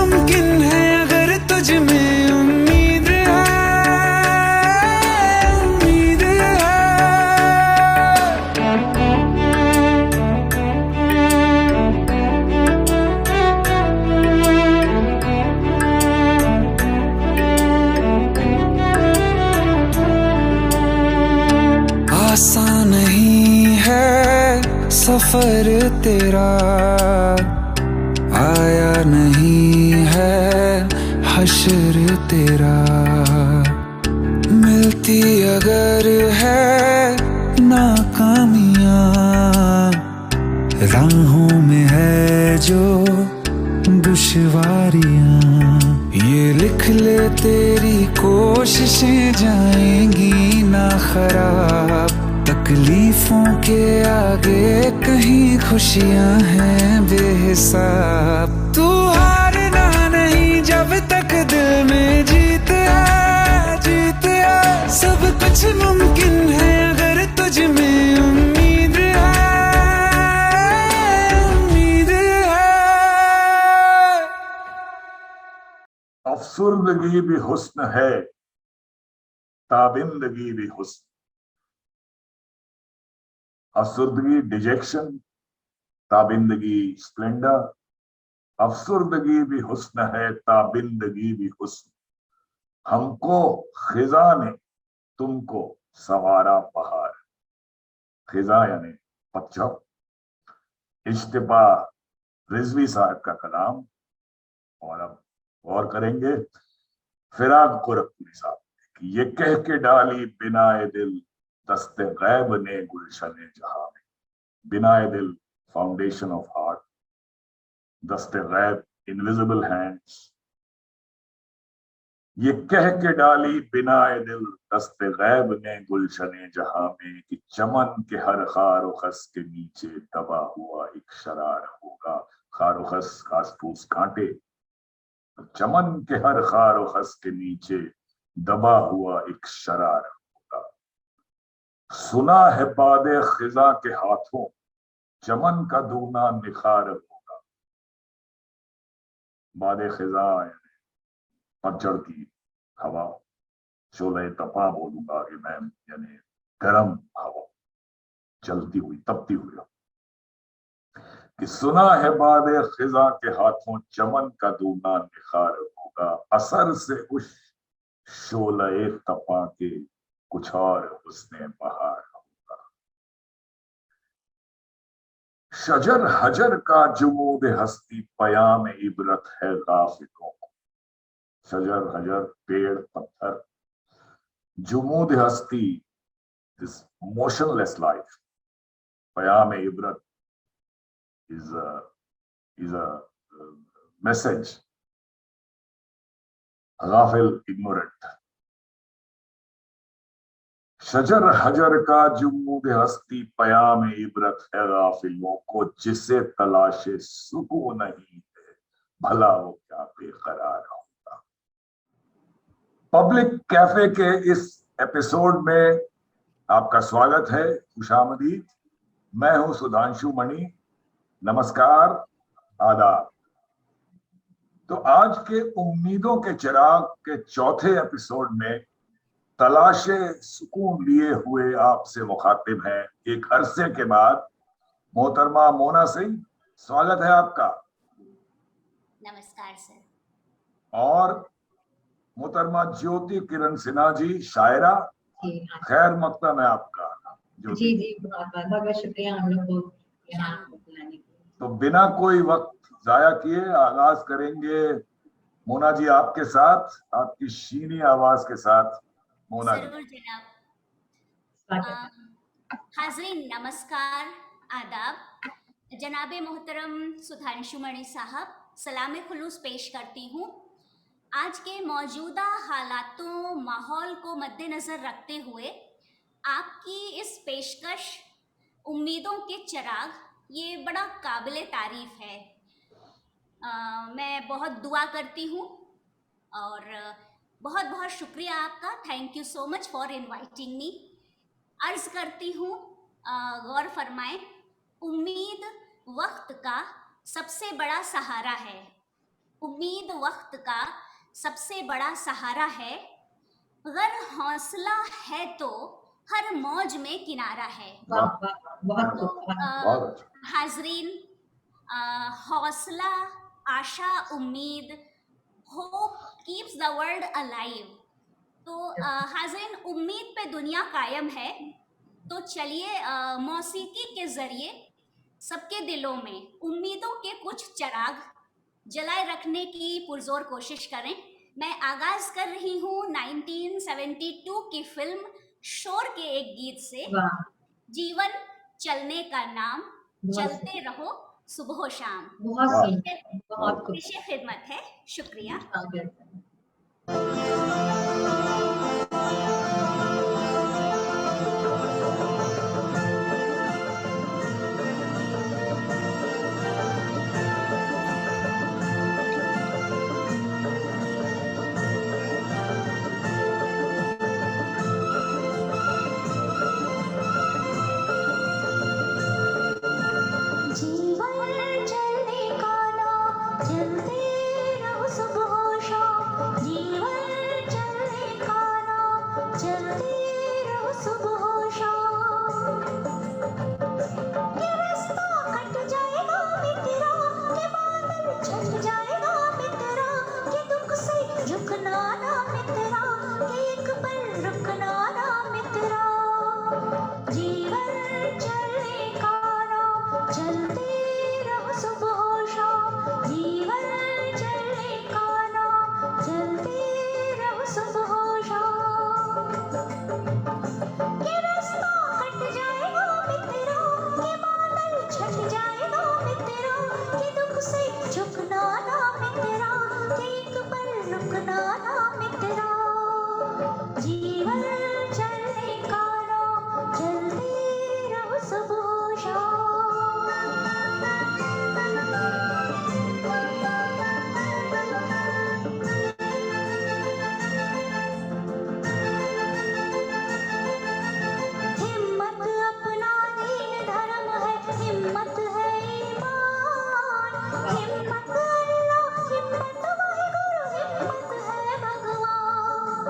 मुमकिन है अगर तुझ में उम्मीद है, उम्मीद है। आसान नहीं है सफर तेरा, आया नहीं है हश्र तेरा। मिलती अगर है नाकामियां, राहों में है जो दुश्वारियां, ये लिख ले तेरी कोशिशें जाएंगी ना खराब। तकलीफों के आगे कहीं खुशियां हैं बेहिसाब। तू हारना नहीं जब तक दिल में जीत है, जीत है। सब कुछ मुमकिन है अगर तुझ में उम्मीद है, उम्मीद है। अफसुर्दगी भी हुस्न है, ताबिंदगी भी हुस्न। अफसुर्दगी डिजेक्शन, ताबिंदगी स्प्लेंडर। अफसुर्दगी भी हुस्न है, ताबिंदगी भी हुस्न। हमको खिजा ने तुमको सवारा बहार। खिजा यानी पतझड़। इज्तिबा रिजवी साहब का कलाम। और अब गौर करेंगे फिराक गोरखपुरी साहब कि ये कह के डाली बिनाए दिल दस्ते गैब ने गुलशने जहां में। बिनाए दिल फाउंडेशन ऑफ हार्ट, दस्ते गैब इनविजिबल हैंड्स। ये कह के डाली बिनाए दिल दस्ते गैब ने गुलशने जहां में कि चमन के हर खार व खस के नीचे दबा हुआ एक शरार होगा। खार व खस घास फूस कांटे, चमन के हर खार व खस के नीचे दबा हुआ एक शरार होगा। सुना है बादे खिजा के हाथों चमन का दूना निखार होगा। बादे खिजा यानी पतझड़ की हवा, शोले तपा बोलूंगा कि मैं, यानी गर्म हवा, चलती हुई तपती हुई हवा। कि सुना है बादे खिजा के हाथों चमन का दूना निखार होगा। असर से उस शोले तपा के कुछ और हुस्ने बहार होगा। शजर हजर का जुमूद हस्ती पयाम इबरत है गाफिलों को। शजर हजर पेड़ पत्थर, जुमूद हस्ती दिस मोशनलेस लाइफ, पयाम इबरत is a message. गाफिल ignorant। शजर हजर का जुमूद हस्ती पयाम इबरत है गाफिलों को। जिसे तलाशे सुकून नहीं है भला वो क्या बेकरार होगा। पब्लिक कैफे के इस एपिसोड में आपका स्वागत है, खुशामदीद। मैं हूं सुधांशु मणि। नमस्कार, आदाब। तो आज के उम्मीदों के चिराग के चौथे एपिसोड में तलाशे सुकून लिए हुए आपसे मुखातिब हैं एक अरसे के बाद मोहतरमा मोना सिंह। स्वागत है आपका। नमस्कार सर। और मोहतरमा ज्योति किरण सिन्हा जी, शायरा। खैर मकदम है आपका ज्योति जी जी, बहुत शुक्रिया हम लोग को यहाँ बुलाने के लिए। तो बिना कोई वक्त जाया किए आगाज करेंगे मोना जी आपके साथ, आपकी शीनी आवाज के साथ। मोना जी। जरूर जनाब। हाज़रीन नमस्कार, आदाब। जनाबे मोहतरम सुधांशु मणि साहब, सलाम खुलूस पेश करती हूँ। आज के मौजूदा हालातों माहौल को मद्देनजर रखते हुए आपकी इस पेशकश उम्मीदों के चिराग ये बड़ा काबिले तारीफ है। मैं बहुत दुआ करती हूँ और बहुत बहुत शुक्रिया आपका। Thank you so much for inviting me. अर्ज करती हूँ, गौर फरमाएं, उम्मीद वक्त का सबसे बड़ा सहारा है। उम्मीद वक्त का सबसे बड़ा सहारा है, अगर हौसला है तो हर मौज में किनारा है। वाह वाह, बहुत तो खूब। बहुत अच्छा। हाजरीन, हौसला, आशा, उम्मीद, hope keeps the world alive. तो हाजरीन, उम्मीद पे दुनिया कायम है। तो चलिए मौसीकी के जरिए सबके दिलों में उम्मीदों के कुछ चिराग जलाए रखने की पुरजोर कोशिश करें। मैं आगाज कर रही हूँ 1972 की फिल्म शोर के एक गीत से, वाह, जीवन चलने का नाम, बहुत चलते रहो सुबह शाम। बहुत वाह, सुंदर, बहुत खूब। पेशे खिदमत है, शुक्रिया। जीवन चलने का नाम, चलते रहो सुबह शाम। जीवन चलने का नाम, चलते रहो सुबह शाम। ये रास्ता कट जाएगा मित्रा, ये बादल छट जाएगा मित्रा, ये दुख से झुकना ना मित्रा, ये एक पल रुकना ना मित्रा। जीवन चलने का नाम, चलते रहो सुबह शाम। जीवन चलने का नाम, चलते रहो सुबह शाम। ये रास्ता कट जाएगा मित्रा, ये बादल छट जाएगा मित्रा, ये दुख से झुकना ना मित्रा, ये एक पल रुकना ना मित्रा। जीवन चलने का नाम, चलते रहो सुबह शाम। हिम्मत अपना दीन धर्म है, हिम्मत है ईमान। हिम्मत अल्लाह, हिम्मत वाहिगुरु, हिम्मत है भगवान।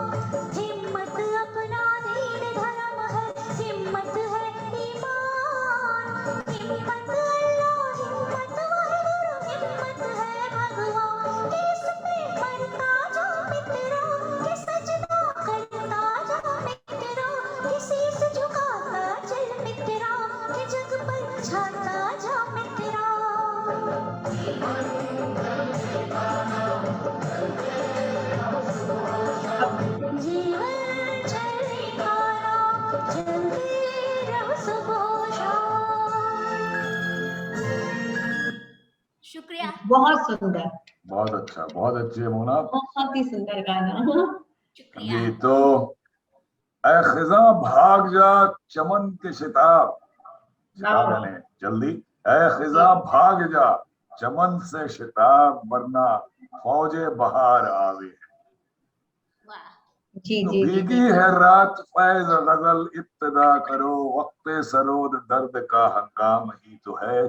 हिम्मत अपना दीन धर्म है, हिम्मत है ईमान। हिम्मत अल्लाह, हिम्मत वाहिगुरु, हिम्मत है भगवान। कि इस पे मरता जा मित्रा, कि सजदा करता जा मित्रा, किसी से झुकाता चल मित्रा, कि जग पर छाता जा मित्रा। जीवन चलने का नाम, चलते रहो सुबह शाम। शुक्रिया। बहुत सुंदर, बहुत अच्छा, बहुत अच्छे मोना। बहुत ही सुंदर गाना। शुक्रिया। जी, तो ऐ खिजा भाग जा चमन के शिताब, शिताब यानी जल्दी, ऐ खिजा भाग जा चमन से शिताब, वरना फौजे बहार आवे। वाह, जी तो जी जी भीगी है रात फैज गजल इब्तिदा करो, वक्त सरोद दर्द का हंगाम ही तो है।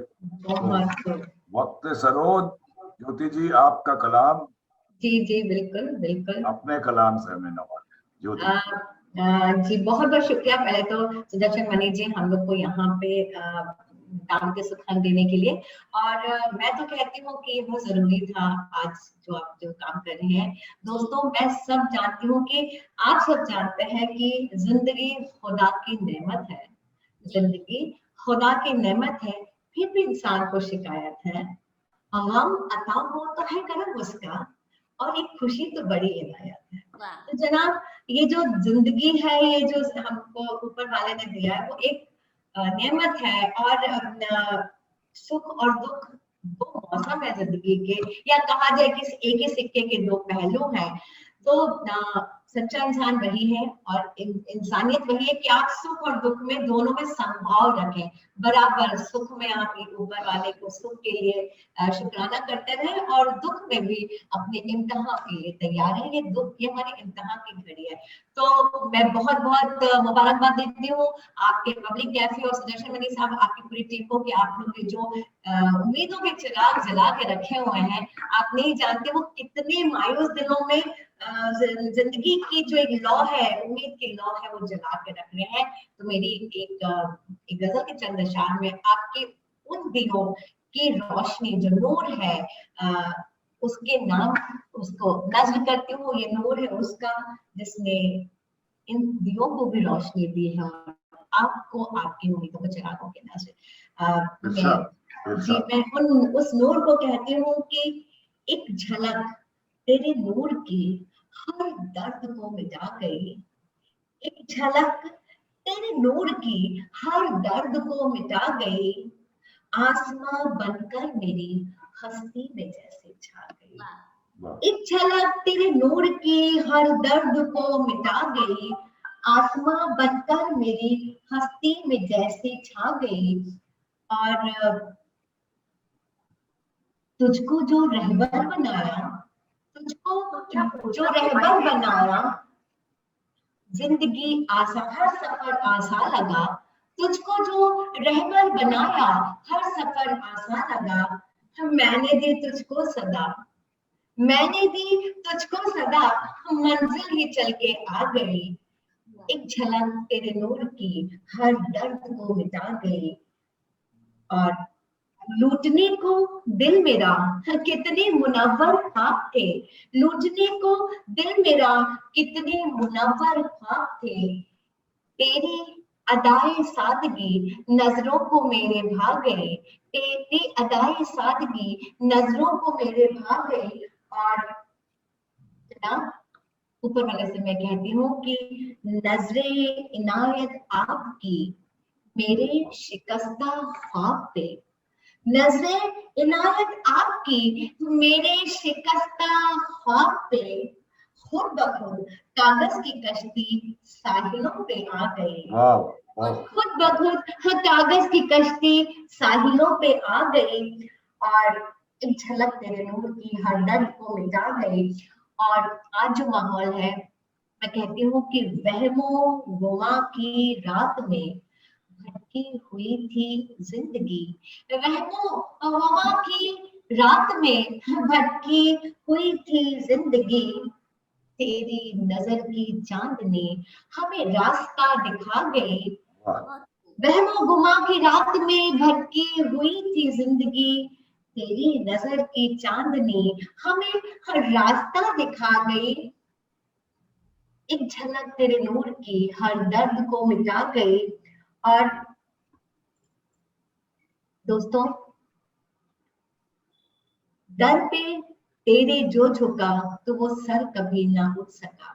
बहुत खूब। वक्त सरोद, ज्योति जी आपका कलाम जी जी, बिल्कुल बिल्कुल। अपने कलाम से हमें नवाजें ज्योति। जी बहुत बहुत शुक्रिया पहले तो सुदर्शन मणि जी हम लोग को यहाँ पे काम के सुखान देने के लिए। और मैं तो कहती हूँ कि वो जरूरी था आज जो आप जो काम कर रहे हैं। दोस्तों, मैं सब जानती हूँ कि आप सब जानते हैं कि जिंदगी खुदा की नेमत है, जिंदगी खुदा की नेमत है, फिर भी इंसान को शिकायत है। गम अता हो तो है करम उसका, और एक खुशी तो बड़ी इनायत है। वाह, तो जनाब, ये जो जिंदगी है, ये जो हमको ऊपर वाले ने दिया है, वो एक नेमत है। और सुख और दुख दो मौसम है जिंदगी के, या कहा जाए कि एक ही सिक्के के दो पहलू हैं। तो सच्चा इंसान वही है और इंसानियत वही है कि आप सुख और दुख में दोनों में समभाव रखें, बराबर सुख में आप ऊपर वाले को सुख के लिए शुक्राना करते रहे और दुख में भी अपने इम्तिहान के लिए तैयार है। ये दुख, ये हमारी इम्तिहान की घड़ी है। तो मैं बहुत बहुत मुबारकबाद देती हूँ आपके पब्लिक कैफे और सुदर्शन मनी साहब, आपकी पूरी टीम को कि आप लोग जो उम्मीदों के चिराग जला के रखे हुए हैं। आप नहीं जानते वो कितने मायूस दिलों में जिंदगी की जो एक लौ है, उम्मीद की लौ है, वो जला के रख रहे हैं। तो मेरी एक गजल के चंद अशार में आपके उन दिलों की रोशनी जो नूर है उसके नाम उसको नज्म करती हूँ। ये नूर है उसका जिसने इन दियों को भी रोशनी दी है और आपको आपकी उम्मीदों को चिरागों के नजर। मैं उस नूर को कहती हूँ कि एक झलक तेरे नूर की हर दर्द को मिटा गई। एक झलक तेरे नूर की हर दर्द को मिटा गई। आसमां बनकर मेरी हस्ती में जैसे छा गई। एक झलक तेरे नूर की हर दर्द को मिटा गई। आसमां बनकर मेरी हस्ती में जैसे छा गई। और तुझको जो रहबर बनाया, तुझको जो रहबर बनाया, जिंदगी आसान, हर सफर आसान लगा। तुझको जो रहबर बनाया, हर सफर आसान लगा। मैंने दी तुझको सदा, मैंने दी तुझको सदा, मंजिल ही चल के आ गई। एक झलक तेरे नूर की हर दर्द को मिटा गई। और लूटने को दिल मेरा कितने मुनव्वर ख्वाब थे। लूटने को दिल मेरा कितने मुनव्वर ख्वाब थे। तेरी अदाए सादगी नजरों को मेरे भा गए। तेरी अदाए सादगी नजरों को मेरे भा गए। और ऊपर वाले से मैं कहती हूँ कि नजरे इनायत आपकी मेरे शिकस्ता ख्वाब पे। नजरे इनायत आपकी मेरे शिकस्ता ख्वाब पे। खुद ब खुद कागज की कश्ती साहिलों पे आ गई। खुद ब खुद कागज की कश्ती साहिलों पे आ गई। और एक झलक तेरे नूर की हर दर्द को मिटा गई। और आज जो माहौल है, मैं कहती हूँ कि वहमो गुमा की रात में भटकी हुई थी जिंदगी। वहमो गुमा की रात में भटकी हुई थी जिंदगी। तेरी नजर की चांदनी हमें रास्ता दिखा गई। वहमो गुमा की रात में भटकी हुई थी जिंदगी। तेरी नजर की चांदनी हमें रास्ता दिखा गई। एक झलक तेरे नूर की हर दर्द को मिटा गई। और दोस्तों, दर पे तेरे जो झुका तो वो सर कभी ना उठ सका।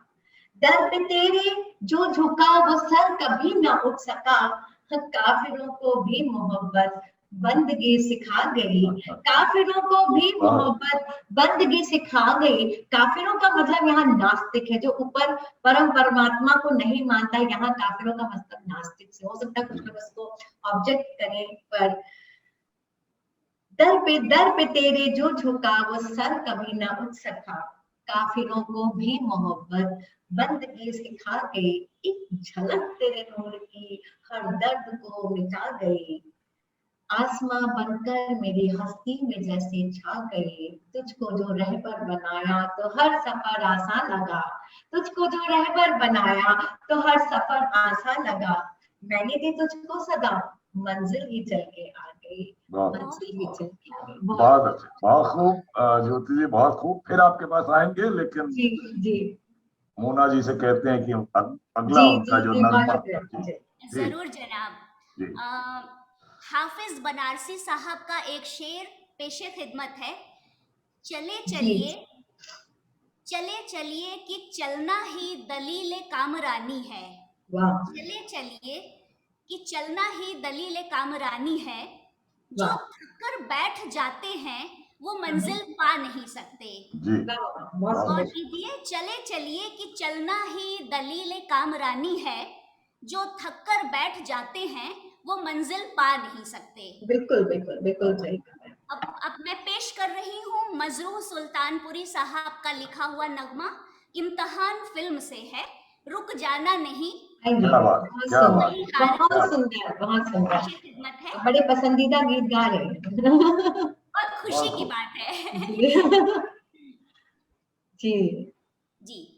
दर पे तेरे जो झुका वो सर कभी ना उठ सका। काफिरों को भी मोहब्बत बंदगी सिखा गई। काफिरों को भी मोहब्बत बंदगी सिखा गई। काफिरों का मतलब यहाँ नास्तिक है, जो ऊपर परम परमात्मा को नहीं मानता। यहाँ काफिरों का मतलब नास्तिक से हो सकता है, कुछ लोग उसको ऑब्जेक्ट करें, पर दर पे तेरे जो झुका वो सर कभी ना उठ सका। काफिरों को भी मोहब्बत बंदगी सिखा गई। एक झलक तेरे नूर की हर दर्द को मिटा गई। आसमां बनकर मेरी हस्ती में जैसे छा गई। तुझको जो रहबर बनाया तो हर सफर आसान लगा। तुझको जो रहबर बनाया तो हर सफर आसान लगा। मैंने दी तुझको सदा, मंजिल ही चल के आ गई। मंजिल ही चल के आ गई। बहुत अच्छे, बहुत खूब ज्योति जी, बहुत खूब। फिर आपके पास आएंगे, लेकिन जी मोना जी से कहते हैं कि अगला उनका जो नगमा। जरूर जनाब। हाफिज बनारसी साहब का एक शेर पेशे खिदमत है। चले चलिए, चले चलिए कि चलना ही दलील कामरानी है। चले चलिए कि चलना ही दलील कामरानी है। जो थककर बैठ जाते हैं वो मंजिल पा नहीं सकते। और ये चले चलिए कि चलना ही दलील कामरानी है। जो थककर बैठ जाते हैं वो मंजिल पा नहीं सकते। बिल्कुल बिल्कुल बिल्कुल सही कहा है। अब मैं पेश कर रही हूँ मजरूह सुल्तानपुरी साहब का लिखा हुआ नगमा, इम्तिहान फिल्म से है, रुक जाना नहीं। क्या बात, क्या बात, बहुत सुंदर, बहुत सुंदर, खिदमत है, बड़े पसंदीदा गीत गा रहे हैं। बहुत खुशी की बात है। जी जी।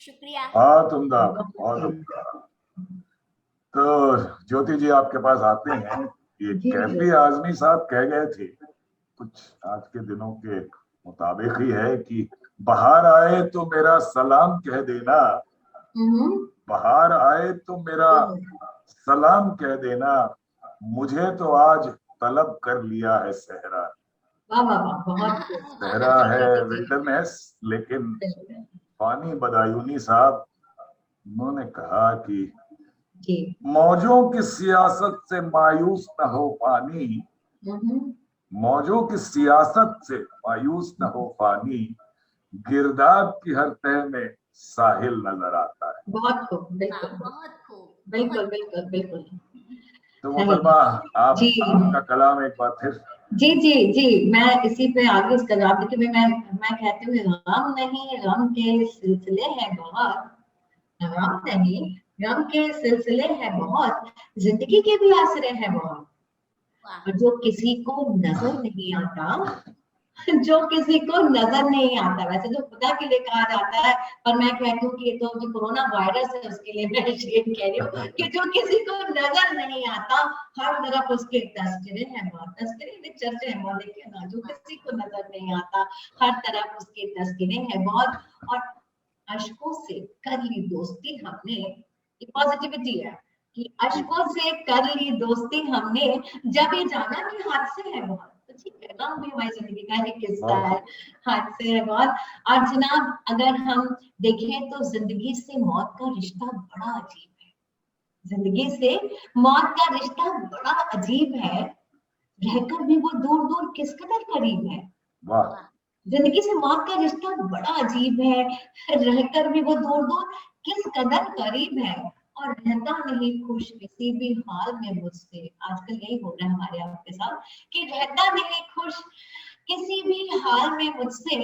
शुक्रिया। बहुत उम्दा, बहुत उम्दा। तो ज्योति जी आपके पास आते हैं, ये कैफी आजमी साहब कह गए थे, कुछ आज के दिनों के मुताबिक ही है कि बाहर आए तो मेरा सलाम कह देना, बाहर आए तो मेरा सलाम कह देना, मुझे तो आज तलब कर लिया है सहरा। वाह वाह वाह, बहुत सहरा है विल्डरनेस, लेकिन फानी बदायूनी साहब उन्होंने कहा कि मौजों की सियासत से मायूस न हो पानी, मौजों की सियासत से मायूस न हो पानी, गिरदाब की हर तह में साहिल नजर आता है। बहुत खूब, बिल्कुल बहुत खूब, बिल्कुल बिल्कुल बिल्कुल। तो मोहतरमा आपका कलाम एक बार फिर। जी जी जी, मैं इसी पे आगे इसका जवाब देती हूँ। मैं कहती हूँ गम नहीं, गम के सिलसिले हैं बहुत, गम नहीं, गम के सिलसिले हैं बहुत, जिंदगी के भी आसरे हैं बहुत, और जो किसी को नजर नहीं आता, जो किसी को नजर नहीं आता, वैसे तो खुदा के लिए कहा जाता है, पर मैं कहती हूँ कि ये तो जो कोरोना वायरस है उसके लिए मैं ये कह रही हूँ कि जो किसी को नजर नहीं आता, हर तरफ उसके तस्करे हैं बहुत, तस्करे चर्चे हैं बहुत, देखिए ना, जो किसी को नजर नहीं आता, हर तरफ उसके तस्करे हैं बहुत, और अशकों से कर ली दोस्ती हमने, ये पॉजिटिविटी है कि अशकों से कर ली दोस्ती हमने, जब ये जाना कि हादसे है बहुत, तो ठीक है ना, भी हमारी जिंदगी का एक किस्सा है, हादसे है बहुत। और जनाब अगर हम देखें तो जिंदगी से मौत का रिश्ता बड़ा अजीब है, जिंदगी से मौत का रिश्ता बड़ा अजीब है, रहकर भी वो दूर दूर किस कदर करीब है। वाह, जिंदगी से मौत का रिश्ता बड़ा अजीब है, रहकर भी वो दूर दूर किस कदर करीब है, और रहता नहीं खुश किसी भी हाल में मुझसे। आजकल यही हो रहा है हमारे आपके साथ कि रहता नहीं खुश किसी भी हाल में मुझसे।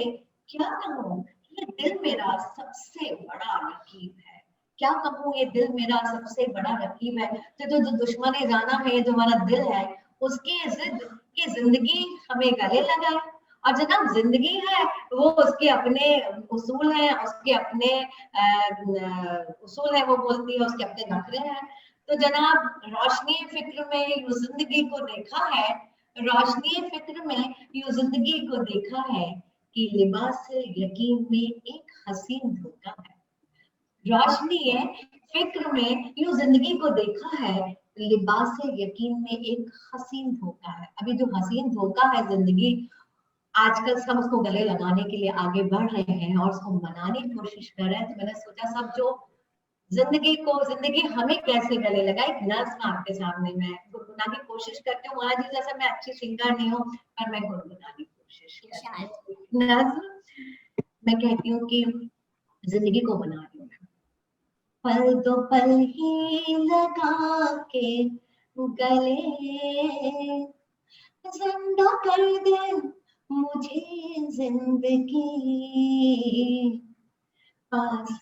क्या कहूँ, ये दिल मेरा सबसे बड़ा रकीब है, क्या कहूँ, ये दिल मेरा सबसे बड़ा रकीब है। तो जो दुश्मन जाना है, जो हमारा दिल है, उसकी जिद की जिंदगी हमें गले लगाए। और जनाब जिंदगी है वो उसके अपने उसूल हैं, उसके अपने उसूल है, वो बोलती है उसके अपने नखरे हैं। तो जनाब रोशनी फिक्र में यूं जिंदगी को देखा है, रोशनी फिक्र में यूं जिंदगी को देखा है कि लिबास यकीन में एक हसीन धोखा है। रोशनी है फिक्र में यूं जिंदगी को देखा है, लिबास यकीन में एक हसीन धोखा है। अभी जो हसीन धोखा है जिंदगी, आजकल सब उसको गले लगाने के लिए आगे बढ़ रहे हैं और उसको मनाने की कोशिश कर रहे हैं। तो मैंने सोचा सब जो जिंदगी हमें कैसे गले लगाए, एक नज्म आपके सामने मैं गुनगुनाने की कोशिश करती हूँ। महाराज जी जैसा मैं अच्छी सिंगर नहीं हूँ, पर मैं गुनगुनाने की कोशिश करती हूँ। नज्म मैं कहती हूँ कि जिंदगी को बना रही हूँ, पल दो पल ही लगा के गले, जिंदा कर दे मुझे जिंदगी, पास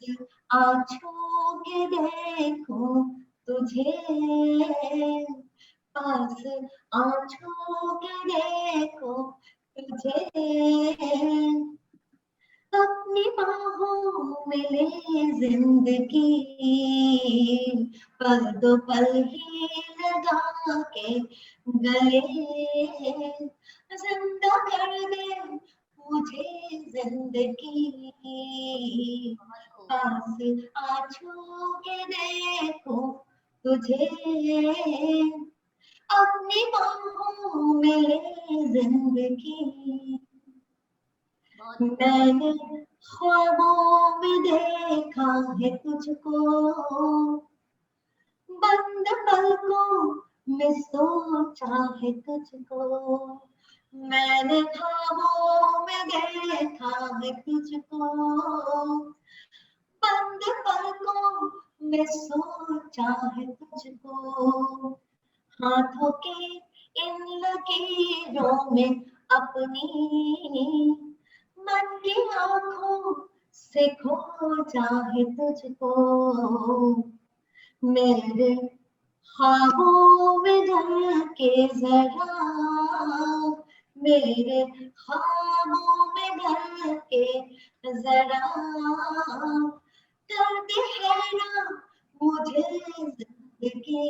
आ छू के देखो तुझे, पास आ छू के देखो तुझे, अपनी बाहों में ले जिंदगी, पल दो पल ही लगा के गले, जिंदा कर दे मुझे जिंदगी, पास आ छू के देखो तुझे, अपनी बाहों में ले जिंदगी। मैंने ख्वाबों में देखा है तुझको, बंद पलकों में सोचा है तुझको, मैंने ख्वाबों में देखा है तुझको, बंद पलकों में सोचा है तुझको, हाथों के इन लकीरों में अपनी, मन की आंखों से खोजा है तुझको, मेरे ख्वाबों में ढलके जरा, मेरे ख्वाबों में ढलके जरा, कर दे हैरान मुझे जिंदगी,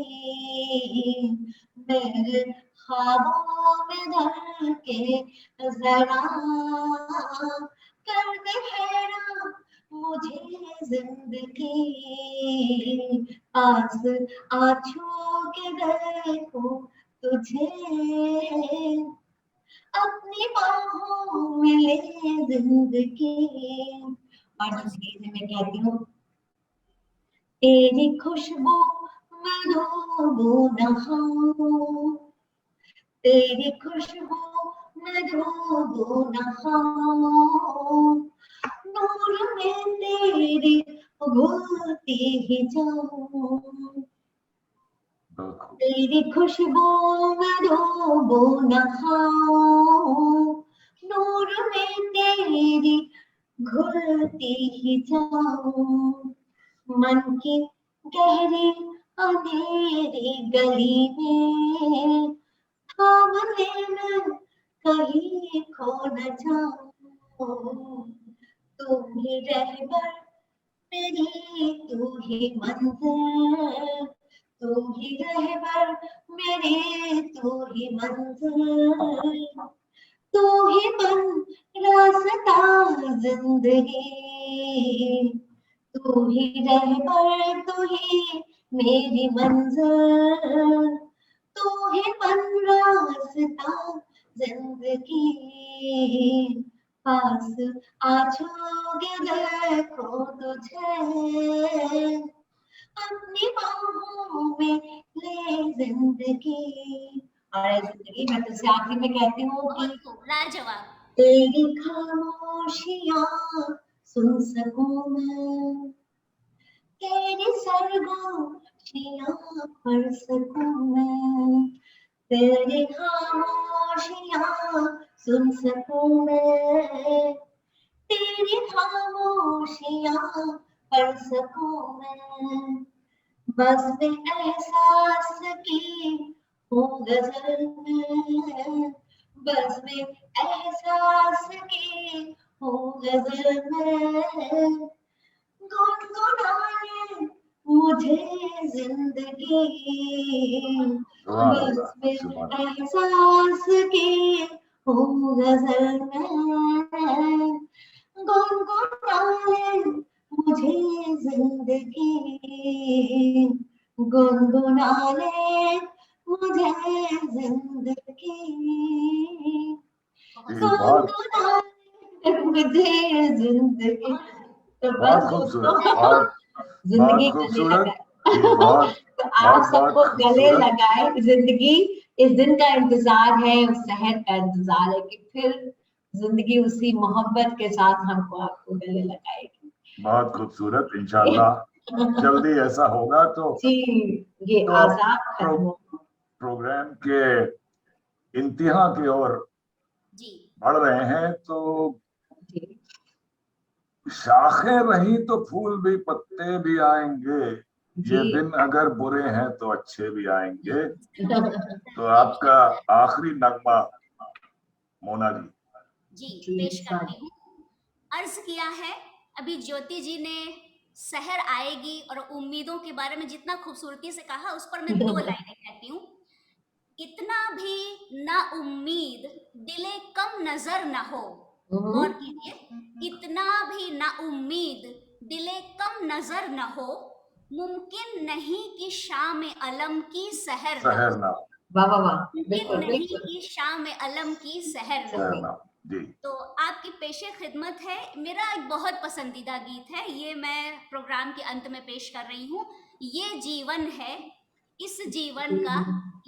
मेरे ख्वाबों में ढलके जरा, कर दे हैरान मुझे जिंदगी, पास आ छू के देखो तुझे, अपनी बाहों में ले जिंदगी। और जिंदगी से मैं कहती हूँ, तेरी खुशबू में डूबू नहाऊं, तेरी खुशबू में डूबू नहाऊं, नूर में तेरी घुलती ही जाऊं, तेरी खुशबू में डूबू नहाऊं, नूर में तेरी घुलती ही जाऊं, मन की गहरी अंधेरी गली में थाम ले मैं कहीं खो न जाऊं, तू ही रहबर मेरी, तू ही मंजिल, तू ही रहबर मेरी, तू ही मंजिल, तू ही बन रास्ता जिंदगी, तू ही रहबर, तू ही मेरी मंजिल, तू ही बन रास्ता जिंदगी, पास आ छूके देखो तुझे, अपनी बाहों में ले जिंदगी। और जिंदगी मैं तुझसे आखिरी में कहती हूँ कि बहुत खूब, लाजवाब। तेरी खामोशियां सुन सकूं मैं, तेरी सरगोशियां पढ़ सकूं मैं, तेरी खामोशियां सुन सकूं मैं, तेरी खामोशियां पढ़ सकूं मैं, बस में एहसास की हूँ गजल में, बस में एहसास की हूँ गजल में, गुनगुनाए मुझे जिंदगी, बस में एहसास की हूँ गजल में, गुनगुनाए मुझे जिंदगी, गुनगुना ले मुझे जिंदगी, गुनगुना ले मुझे जिंदगी। तो बहुत बस खूबसूरत, दोस्तों, बहुत जिंदगी बहुत गले खूबसूरत, लगाए। ये बहुत तो आप सबको बहुत गले खूबसूरत। लगाए। जिंदगी इस दिन का इंतजार है, उस शहर का इंतजार है कि फिर जिंदगी उसी मोहब्बत के साथ हमको आपको गले लगाएगी। बहुत खूबसूरत, इंशाल्लाह जल्दी ऐसा होगा तो जी, ये तो आजाद खत्म हो। प्रोग्राम के इंतहा की ओर जी बढ़ रहे हैं, तो जी शाखें रही तो फूल भी पत्ते भी आएंगे, ये जी दिन अगर बुरे हैं तो अच्छे भी आएंगे। तो आपका आखिरी नगमा मोना जी। जी जी पेश इस बार करती हूँ। अर्ज किया है अभी ज्योति जी ने, शहर आएगी और उम्मीदों के बारे में जितना खूबसूरती से कहा, उस पर मैं 2 लाइनें कहती हूँ। इतना भी ना उम्मीद दिले कम नजर न हो, गौर कीजिए, इतना भी ना उम्मीद दिले कम नजर न हो, मुमकिन नहीं कि शाम अलम की सहर न शहर हो, ना, वाह वाह वाह, मुमकिन बिल्कुल नहीं बिल्कुल कि शाम अलम की सहर न शहर हो। ना जी। तो आपकी पेशे खिदमत है, मेरा एक बहुत पसंदीदा गीत है, ये मैं प्रोग्राम के अंत में पेश कर रही हूँ। ये जीवन है, इस जीवन का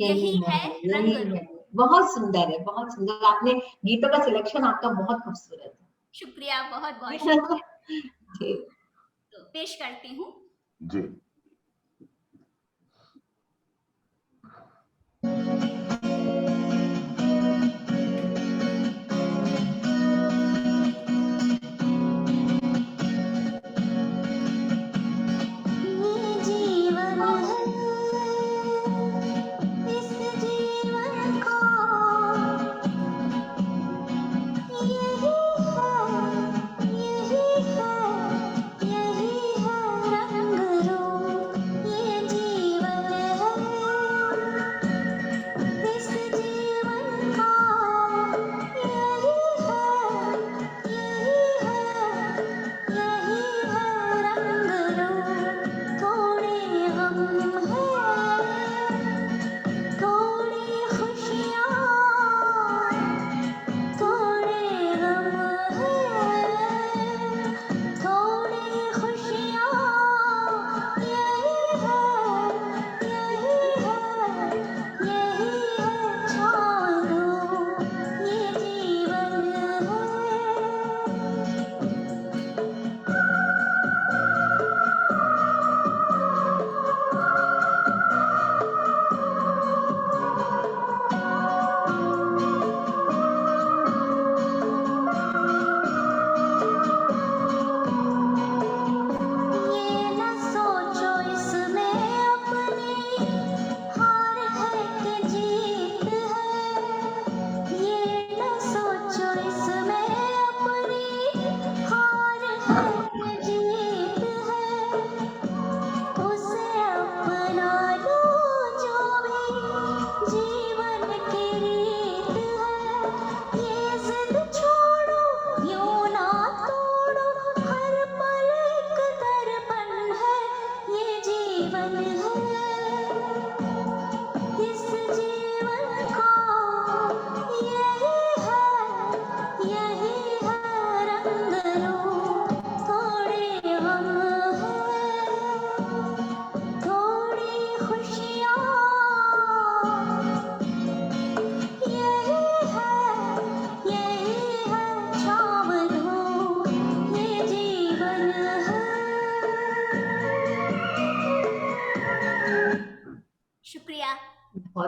यही है रंग यही है। रूप। बहुत सुंदर है, बहुत सुंदर। आपने गीतों का सिलेक्शन आपका बहुत खूबसूरत शुक्रिया, बहुत बहुत है। शुक्रिया। जी तो पेश करती हूँ। जी जीवन है, इस जीवन का यही है, यही है, यही है रंग रूप।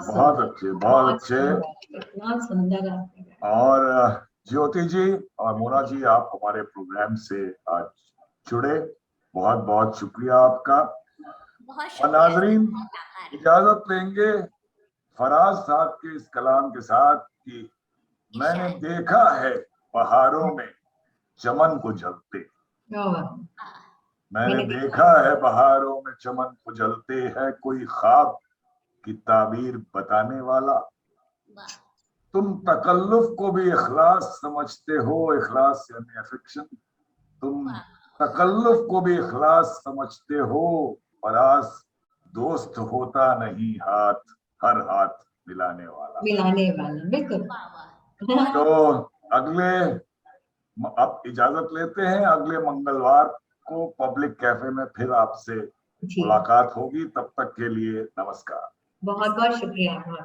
बहुत अच्छे, बहुत अच्छे। इतना सुंदर आपने गाया। और ज्योति जी और मोना जी, आप हमारे प्रोग्राम से आज जुड़े, बहुत बहुत शुक्रिया आपका। बहुत और शुक्रिया नाजरीन, बहुत आभार। इजाजत लेंगे फराज साहब के इस कलाम के साथ कि मैंने इरशाद। देखा है पहाड़ों में चमन को जलते, हाँ, मैंने मैंने देखा है पहाड़ों में चमन को जलते, है कोई ख्वाब की ताबीर बताने वाला। वाह, तुम तकल्लुफ को भी इखलास समझते हो, इखलास यानी अफेक्शन, तुम वाह, तकल्लुफ को भी इखलास समझते हो, फराज दोस्त होता नहीं हाथ, हर हाथ मिलाने वाला। मिलाने वाला, बिल्कुल। वाह, वाह। तो अगले, अब इजाजत लेते हैं, अगले मंगलवार को पब्लिक कैफे में फिर आपसे जी, मुलाकात होगी। तब तक के लिए नमस्कार। बहुत बहुत शुक्रिया।